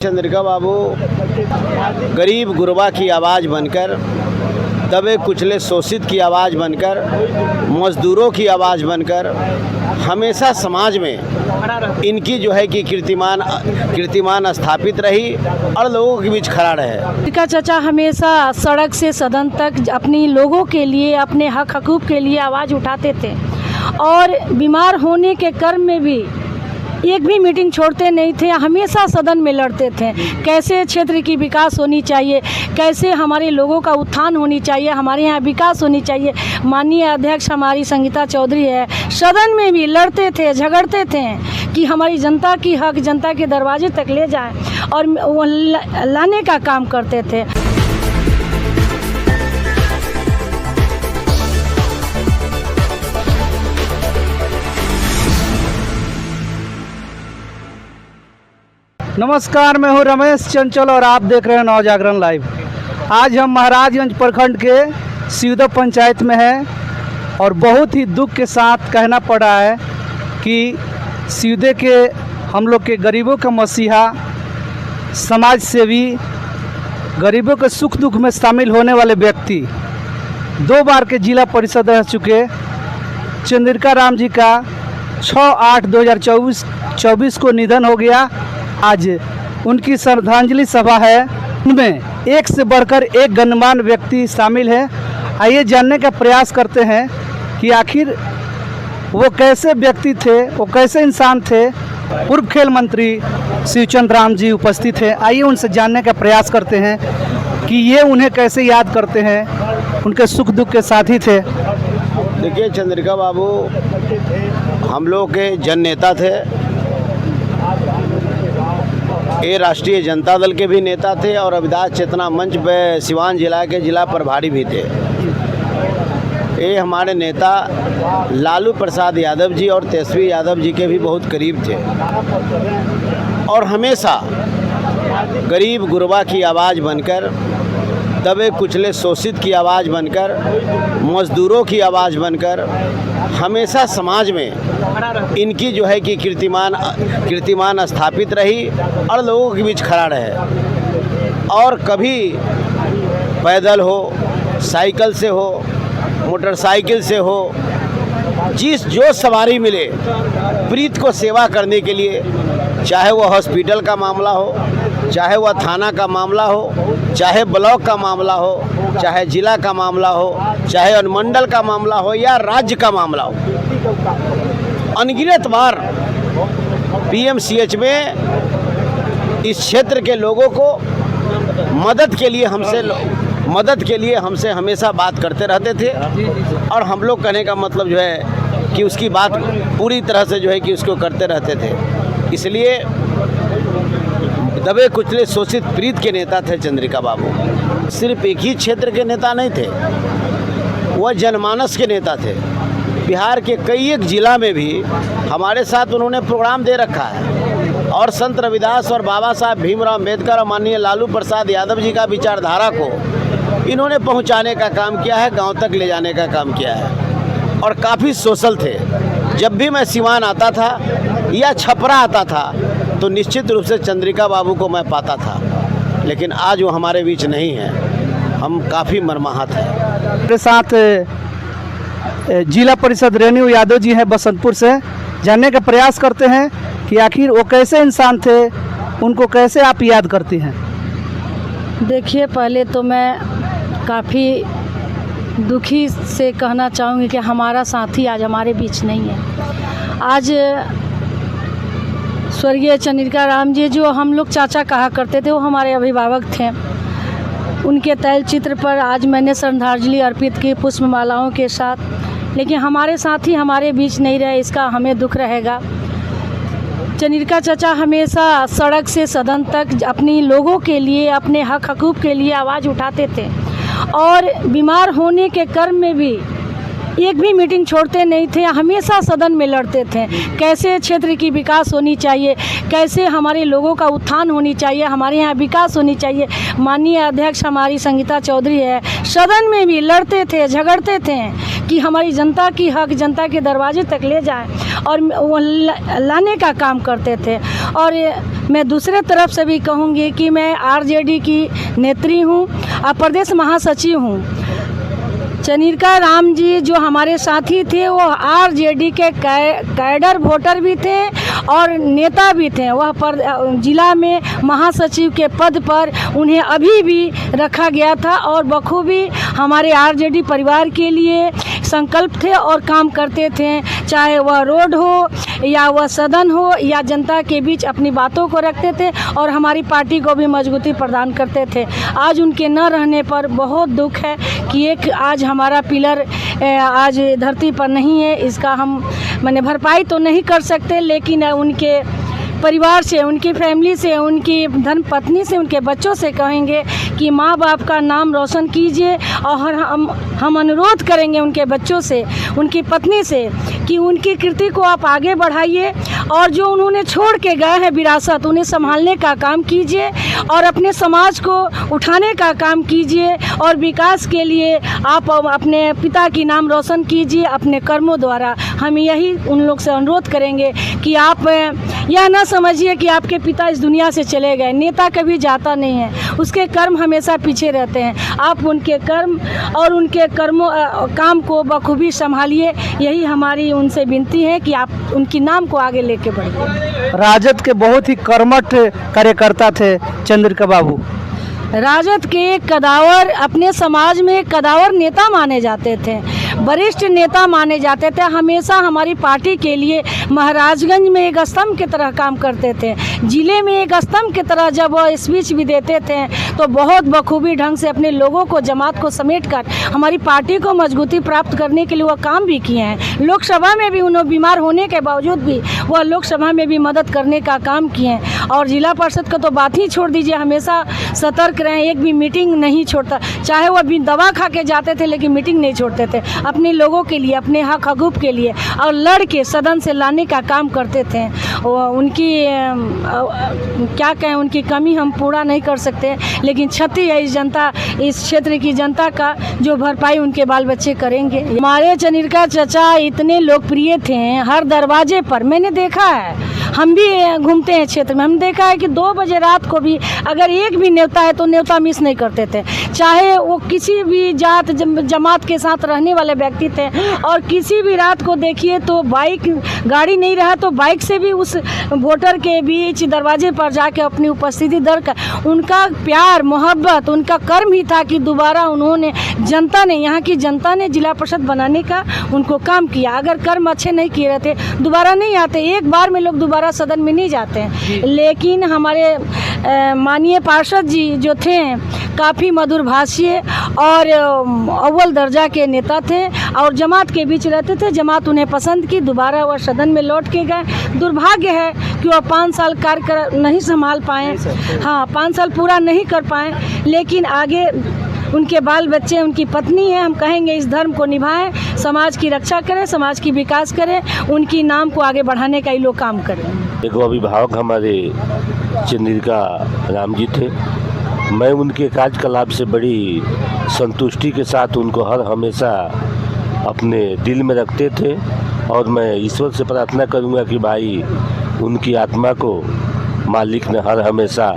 चंद्रिका बाबू गरीब गुरबा की आवाज़ बनकर, दबे कुचले शोषित की आवाज़ बनकर, मज़दूरों की आवाज़ बनकर हमेशा समाज में इनकी जो है कि कीर्तिमान स्थापित रही और लोगों के बीच खड़ा रहे। चंद्रिका चाचा हमेशा सड़क से सदन तक अपनी लोगों के लिए, अपने हक हकूक़ के लिए आवाज़ उठाते थे और बीमार होने के क्रम में भी एक भी मीटिंग छोड़ते नहीं थे। हमेशा सदन में लड़ते थे, कैसे क्षेत्र की विकास होनी चाहिए, कैसे हमारे लोगों का उत्थान होनी चाहिए, हमारे यहाँ विकास होनी चाहिए। माननीय अध्यक्ष हमारी संगीता चौधरी है, सदन में भी लड़ते थे, झगड़ते थे कि हमारी जनता की हक जनता के दरवाजे तक ले जाए और वो लाने का काम करते थे। नमस्कार, मैं हूं रमेश चंचल और आप देख रहे हैं नवजागरण लाइव। आज हम महाराजगंज प्रखंड के सिउदा पंचायत में हैं और बहुत ही दुख के साथ कहना पड़ा है कि सिउदे के हम लोग के गरीबों का मसीहा, समाज सेवी, गरीबों के सुख दुख में शामिल होने वाले व्यक्ति, 2 बार के जिला परिषद रह चुके चंद्रिका राम जी का 6/8/2024 को निधन हो गया। आज उनकी श्रद्धांजलि सभा है, उनमें एक से बढ़कर एक गणमान्य व्यक्ति शामिल है। आइए जानने का प्रयास करते हैं कि आखिर वो कैसे व्यक्ति थे, वो कैसे इंसान थे। पूर्व खेल मंत्री शिवचंद्र राम जी उपस्थित हैं। आइए उनसे जानने का प्रयास करते हैं कि ये उन्हें कैसे याद करते हैं, उनके सुख दुख के साथी थे। देखिए, चंद्रिका बाबू हम लोग के जन नेता थे, ये राष्ट्रीय जनता दल के भी नेता थे और रविदास चेतना मंच पे सिवान जिला के जिला प्रभारी भी थे। ये हमारे नेता लालू प्रसाद यादव जी और तेजस्वी यादव जी के भी बहुत करीब थे और हमेशा गरीब गुरबा की आवाज़ बनकर, दबे कुचले शोषित की आवाज़ बनकर, मज़दूरों की आवाज़ बनकर हमेशा समाज में इनकी जो है कि कीर्तिमान स्थापित रही और लोगों के बीच खड़ा रहे। और कभी पैदल हो, साइकिल से हो, मोटरसाइकिल से हो, जो सवारी मिले प्रीत को सेवा करने के लिए, चाहे वो हॉस्पिटल का मामला हो, चाहे वह थाना का मामला हो, चाहे ब्लॉक का मामला हो, चाहे जिला का मामला हो, चाहे अनुमंडल का मामला हो या राज्य का मामला हो, अनगिनत बार पीएमसीएच में इस क्षेत्र के लोगों को मदद के लिए हमसे हमेशा बात करते रहते थे। और हम लोग कहने का मतलब जो है कि उसकी बात पूरी तरह से जो है कि उसको करते रहते थे। इसलिए दबे कुचले शोषित प्रीत के नेता थे चंद्रिका बाबू। सिर्फ एक ही क्षेत्र के नेता नहीं थे, वह जनमानस के नेता थे। बिहार के कई एक जिला में भी हमारे साथ उन्होंने प्रोग्राम दे रखा है और संत रविदास और बाबा साहब भीमराव अम्बेडकर और माननीय लालू प्रसाद यादव जी का विचारधारा को इन्होंने पहुंचाने का काम किया है, गांव तक ले जाने का काम किया है और काफ़ी सोशल थे। जब भी मैं सिवान आता था या छपरा आता था तो निश्चित रूप से चंद्रिका बाबू को मैं पाता था, लेकिन आज वो हमारे बीच नहीं है। हम काफ़ी मर्माहत हैं। मेरे साथ जिला परिषद रेणु यादव जी हैं बसंतपुर से। जानने का प्रयास करते हैं कि आखिर वो कैसे इंसान थे, उनको कैसे आप याद करती हैं। देखिए, पहले तो मैं काफ़ी दुखी से कहना चाहूँगी कि हमारा साथी आज हमारे बीच नहीं है। आज स्वर्गीय चंद्रिका राम जी, जो हम लोग चाचा कहा करते थे, वो हमारे अभिभावक थे। उनके तैल चित्र पर आज मैंने श्रद्धांजलि अर्पित की पुष्पमालाओं के साथ, लेकिन हमारे साथी हमारे बीच नहीं रहे, इसका हमें दुख रहेगा। चंद्रिका चाचा हमेशा सड़क से सदन तक अपनी लोगों के लिए, अपने हक हकूक़ के लिए आवाज़ उठाते थे और बीमार होने के क्रम में भी एक भी मीटिंग छोड़ते नहीं थे। हमेशा सदन में लड़ते थे, कैसे क्षेत्र की विकास होनी चाहिए, कैसे हमारे लोगों का उत्थान होनी चाहिए, हमारे यहाँ विकास होनी चाहिए। माननीय अध्यक्ष हमारी संगीता चौधरी है, सदन में भी लड़ते थे, झगड़ते थे कि हमारी जनता की हक जनता के दरवाजे तक ले जाए और वो लाने का काम करते थे। और मैं दूसरे तरफ से भी कहूँगी कि मैं आरजेडी की नेत्री हूँ और प्रदेश महासचिव हूँ। चंद्रिका राम जी जो हमारे साथी थे वो आरजेडी के कैडर वोटर भी थे और नेता भी थे। वह जिला में महासचिव के पद पर उन्हें अभी भी रखा गया था और बखूबी हमारे आरजेडी परिवार के लिए संकल्प थे और काम करते थे, चाहे वह रोड हो या वह सदन हो या जनता के बीच अपनी बातों को रखते थे और हमारी पार्टी को भी मजबूती प्रदान करते थे। आज उनके न रहने पर बहुत दुख है कि एक आज हमारा पिलर आज धरती पर नहीं है। इसका हम भरपाई तो नहीं कर सकते, लेकिन उनके परिवार से, उनकी फैमिली से, उनकी धर्मपत्नी से, उनके बच्चों से कहेंगे कि माँ बाप का नाम रोशन कीजिए। और हम अनुरोध करेंगे उनके बच्चों से, उनकी पत्नी से कि उनकी कृति को आप आगे बढ़ाइए और जो उन्होंने छोड़ के गए हैं विरासत, उन्हें संभालने का काम कीजिए और अपने समाज को उठाने का काम कीजिए और विकास के लिए आप अपने पिता की नाम रोशन कीजिए अपने कर्मों द्वारा। हम यही उन लोग से अनुरोध करेंगे कि आप यह न समझिए कि आपके पिता इस दुनिया से चले गए। नेता कभी जाता नहीं है, उसके कर्म हमेशा पीछे रहते हैं। आप उनके कर्म और उनके काम को बखूबी संभालिए। यही हमारी उनसे विनती है कि आप उनकी नाम को आगे लेके बढ़िए। राजद के बहुत ही कर्मठ कार्यकर्ता थे चंद्रिका बाबू। राजद के कदावर, अपने समाज में कदावर नेता माने जाते थे, वरिष्ठ नेता माने जाते थे। हमेशा हमारी पार्टी के लिए महाराजगंज में एक स्तंभ की तरह काम करते थे, जिले में एक स्तंभ की तरह जब वह स्पीच भी देते थे तो बहुत बखूबी ढंग से अपने लोगों को, जमात को समेटकर हमारी पार्टी को मजबूती प्राप्त करने के लिए वह काम भी किए हैं। लोकसभा में भी उन्हें बीमार होने के बावजूद भी वह लोकसभा में भी मदद करने का काम किए हैं। और जिला परिषद का तो बात ही छोड़ दीजिए, हमेशा सतर्क रहे, एक भी मीटिंग नहीं छोड़ता। चाहे वह भी दवा खा के जाते थे लेकिन मीटिंग नहीं छोड़ते थे, अपने लोगों के लिए, अपने हक हकूक़ के लिए और लड़ के सदन से लाने का काम करते थे। उनकी क्या कहें, उनकी कमी हम पूरा नहीं कर सकते, लेकिन क्षति है इस क्षेत्र की जनता का, जो भरपाई उनके बाल बच्चे करेंगे। हमारे चंद्रिका चाचा इतने लोकप्रिय थे, हर दरवाजे पर मैंने देखा है, हम भी घूमते हैं क्षेत्र में, हम देखा है कि 2 बजे रात को भी अगर एक भी न्योता है तो न्योता मिस नहीं करते थे, चाहे वो किसी भी जात जमात के साथ रहने वाले व्यक्ति थे। और किसी भी रात को देखिए तो बाइक, गाड़ी नहीं रहा तो बाइक से भी उस वोटर के बीच दरवाजे पर जाके अपनी उपस्थिति दर्ज कर, उनका प्यार मोहब्बत, उनका कर्म ही था कि दोबारा उन्होंने, जनता ने, यहाँ की जनता ने जिला परिषद बनाने का उनको काम किया। अगर कर्म अच्छे नहीं किए रहते दोबारा नहीं आते, एक बार में लोग दोबारा सदन में नहीं जाते हैं। लेकिन हमारे माननीय पार्षद जी जो थे काफ़ी मधुर भाषी और अव्वल दर्जा के नेता थे और जमात के बीच रहते थे। जमात उन्हें पसंद की, दोबारा वह सदन में लौट के गए। दुर्भाग्य है कि वह 5 साल कार्य नहीं संभाल पाए, हाँ 5 साल पूरा नहीं कर पाए, लेकिन आगे उनके बाल बच्चे, उनकी पत्नी है, हम कहेंगे इस धर्म को निभाएं, समाज की रक्षा करें, समाज की विकास करें, उनकी नाम को आगे बढ़ाने का ये लोग काम करें। एक अभिभावक हमारे चंद्रिका राम जी थे। मैं उनके कार्यकलाप से बड़ी संतुष्टि के साथ उनको हर हमेशा अपने दिल में रखते थे और मैं ईश्वर से प्रार्थना करूंगा कि भाई उनकी आत्मा को मालिक ने हर हमेशा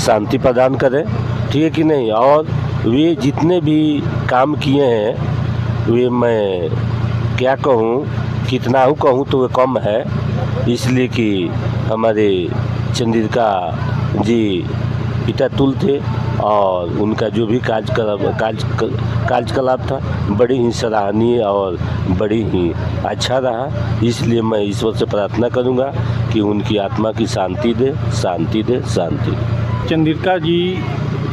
शांति प्रदान करे, ठीक है कि नहीं। और वे जितने भी काम किए हैं वे, मैं क्या कहूँ, कितना ही कहूँ तो वे कम है, इसलिए कि हमारे चंद्रिका जी पिता तुल थे और उनका जो भी कार्यकलाप था बड़ी ही सराहनीय और बड़ी ही अच्छा रहा। इसलिए मैं ईश्वर से प्रार्थना करूंगा कि उनकी आत्मा की शांति दे, शांति दे, शांति दे। चंद्रिका जी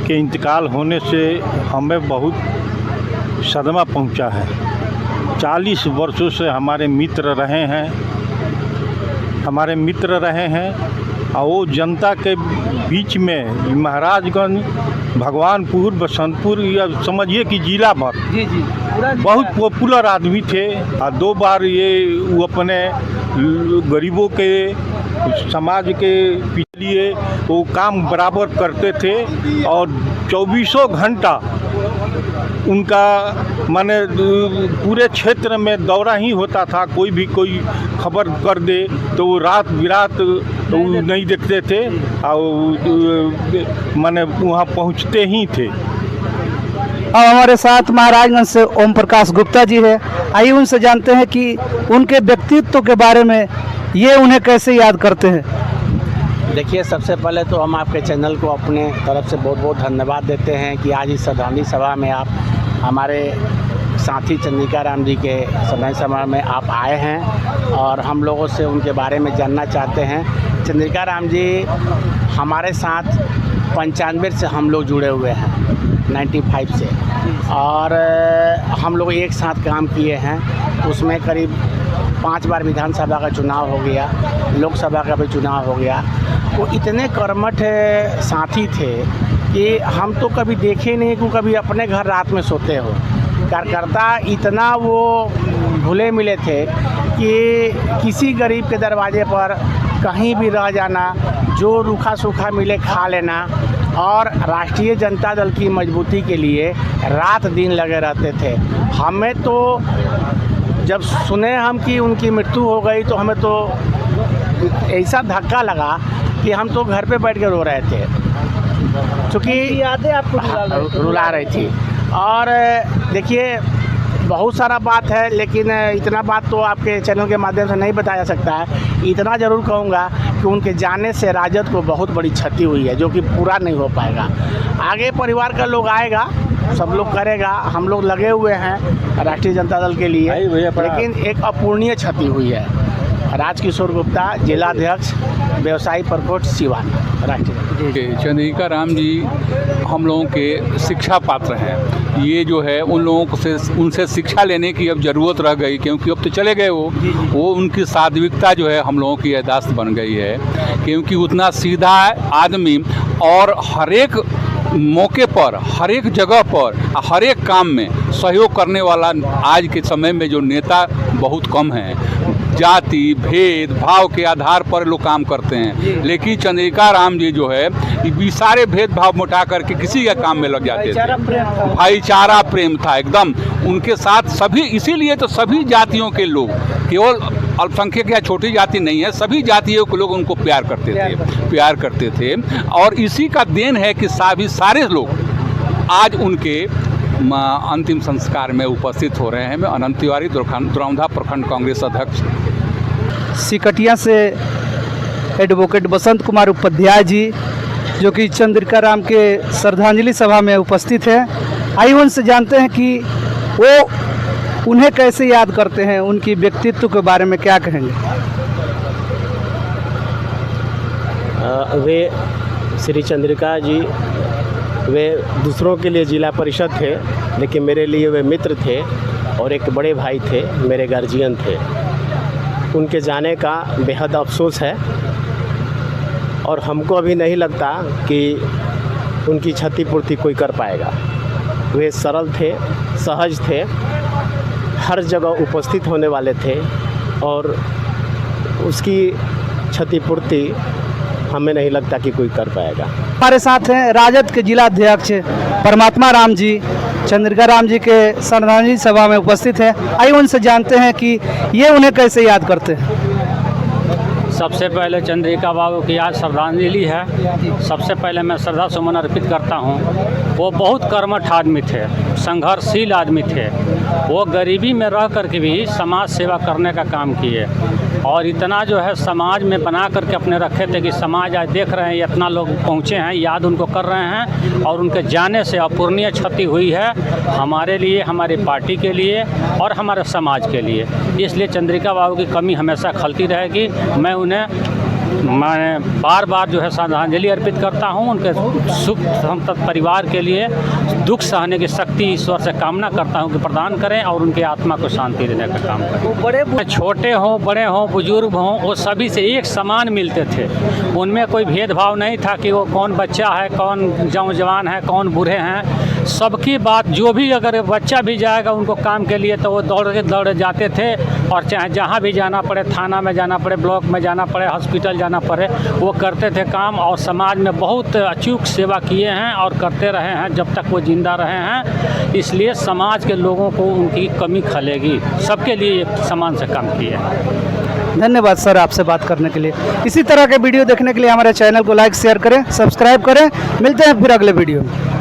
के इंतकाल होने से हमें बहुत सदमा पहुंचा है। 40 वर्षों से हमारे मित्र रहे हैं और वो जनता के बीच में महाराजगंज, भगवानपुर, बसंतपुर, या समझिए कि जिला भर बहुत पॉपुलर आदमी थे। और 2 बार ये वो अपने गरीबों के, समाज के लिए वो काम बराबर करते थे और 24 घंटा उनका माने पूरे क्षेत्र में दौरा ही होता था। कोई खबर कर दे तो वो रात बिरात वो नहीं देखते थे और माने वहाँ पहुँचते ही थे। अब हमारे साथ महाराजगंज से ओम प्रकाश गुप्ता जी है। आइए उनसे जानते हैं कि उनके व्यक्तित्व के बारे में ये उन्हें कैसे याद करते हैं। देखिए, सबसे पहले तो हम आपके चैनल को अपने तरफ से बहुत बहुत धन्यवाद देते हैं कि आज इस श्रद्धांजलि सभा में आप हमारे साथी चंद्रिका राम जी के समय सभा में आप आए हैं और हम लोगों से उनके बारे में जानना चाहते हैं। चंद्रिका राम जी हमारे साथ 95 से हम लोग जुड़े हुए हैं, 95 से, और हम लोग एक साथ काम किए हैं। उसमें करीब 5 बार विधानसभा का चुनाव हो गया, लोकसभा का भी चुनाव हो गया। वो इतने कर्मठ साथी थे कि हम तो कभी देखे नहीं कि कभी अपने घर रात में सोते हो। कार्यकर्ता इतना वो भुले मिले थे कि किसी गरीब के दरवाजे पर कहीं भी रह जाना, जो रूखा सूखा मिले खा लेना, और राष्ट्रीय जनता दल की मजबूती के लिए रात दिन लगे रहते थे। हमें तो जब सुने हम कि उनकी मृत्यु हो गई तो हमें तो ऐसा धक्का लगा कि हम तो घर पे बैठ के रो रहे थे, क्योंकि यादें आपको रुला रही थी। और देखिए, बहुत सारा बात है, लेकिन इतना बात तो आपके चैनल के माध्यम से नहीं बताया जा सकता है। इतना ज़रूर कहूँगा कि उनके जाने से राजद को बहुत बड़ी क्षति हुई है, जो कि पूरा नहीं हो पाएगा। आगे परिवार का लोग आएगा, सब लोग करेगा, हम लोग लगे हुए हैं राष्ट्रीय जनता दल के लिए, लेकिन एक अपूर्णीय क्षति हुई है। राजकिशोर गुप्ता, जिलाध्यक्ष, व्यवसायी प्रकोष्ठ, सिवान, राष्ट्रीय। चंद्रिका राम जी हम लोगों के शिक्षा पात्र हैं। ये जो है उन लोगों से उनसे शिक्षा लेने की अब ज़रूरत रह गई, क्योंकि अब तो चले गए वो उनकी सात्विकता जो है हम लोगों की याददाश्त बन गई है, क्योंकि उतना सीधा आदमी और हर एक मौके पर, हर एक जगह पर, हर एक काम में सहयोग करने वाला आज के समय में जो नेता बहुत कम हैं। जाति भेद भाव के आधार पर लोग काम करते हैं, लेकिन चंद्रिका राम जी जो है ये सारे भेदभाव मिटा करके किसी के काम में लग जाते थे। भाईचारा प्रेम था एकदम उनके साथ सभी। इसीलिए तो सभी जातियों के लोग, केवल अल्पसंख्यक या छोटी जाति नहीं है, सभी जातियों के लोग उनको प्यार करते थे। और इसी का देन है कि सारे लोग आज उनके अंतिम संस्कार में उपस्थित हो रहे हैं। मैं अनंत तिवारी, द्रौंधा प्रखंड कांग्रेस अध्यक्ष। सिकटिया से एडवोकेट बसंत कुमार उपाध्याय जी, जो कि चंद्रिका राम के श्रद्धांजलि सभा में उपस्थित हैं। आइए उनसे जानते हैं कि वो उन्हें कैसे याद करते हैं, उनकी व्यक्तित्व के बारे में क्या कहेंगे। वे श्री चंद्रिका जी वे दूसरों के लिए जिला परिषद थे, लेकिन मेरे लिए वे मित्र थे और एक बड़े भाई थे, मेरे गार्जियन थे। उनके जाने का बेहद अफसोस है और हमको अभी नहीं लगता कि उनकी क्षतिपूर्ति कोई कर पाएगा। वे सरल थे, सहज थे, हर जगह उपस्थित होने वाले थे और उसकी क्षतिपूर्ति हमें नहीं लगता कि कोई कर पाएगा। हमारे साथ हैं राजद के जिला अध्यक्ष परमात्मा राम जी, चंद्रिका राम जी के श्रद्धांजलि सभा में उपस्थित हैं। आइए उनसे जानते हैं कि ये उन्हें कैसे याद करते हैं। सबसे पहले चंद्रिका बाबू की आज श्रद्धांजलि है। सबसे पहले मैं श्रद्धा सुमन अर्पित करता हूँ। वो बहुत कर्मठ आदमी थे, संघर्षशील आदमी थे। वो गरीबी में रह करके भी समाज सेवा करने का काम किए और इतना जो है समाज में बना करके अपने रखे थे कि समाज आज देख रहे हैं इतना लोग पहुँचे हैं, याद उनको कर रहे हैं। और उनके जाने से अपूर्णीय क्षति हुई है हमारे लिए, हमारी पार्टी के लिए और हमारे समाज के लिए। इसलिए चंद्रिका बाबू की कमी हमेशा खलती रहेगी। मैं बार बार जो है श्रद्धांजलि अर्पित करता हूं। उनके सुख संतत परिवार के लिए दुख सहने की शक्ति ईश्वर से कामना करता हूं कि प्रदान करें और उनके आत्मा को शांति देने का काम करें। बड़े छोटे हों, बड़े हों, बुजुर्ग हों, वो सभी से एक समान मिलते थे। उनमें कोई भेदभाव नहीं था कि वो कौन बच्चा है, कौन जवान है, कौन बूढ़े हैं। सबकी बात, जो भी अगर बच्चा भी जाएगा उनको काम के लिए तो वो दौड़ जाते थे। और चाहे जहाँ भी जाना पड़े, थाना में जाना पड़े, ब्लॉक में जाना पड़े, हॉस्पिटल जाना पड़े, वो करते थे काम। और समाज में बहुत अचूक सेवा किए हैं और करते रहे हैं जब तक वो जिंदा रहे हैं। इसलिए समाज के लोगों को उनकी कमी खलेगी। सबके लिए एक समान से काम किए हैं। धन्यवाद सर आपसे बात करने के लिए। इसी तरह के वीडियो देखने के लिए हमारे चैनल को लाइक शेयर करें, सब्सक्राइब करें। मिलते हैं फिर अगले वीडियो में।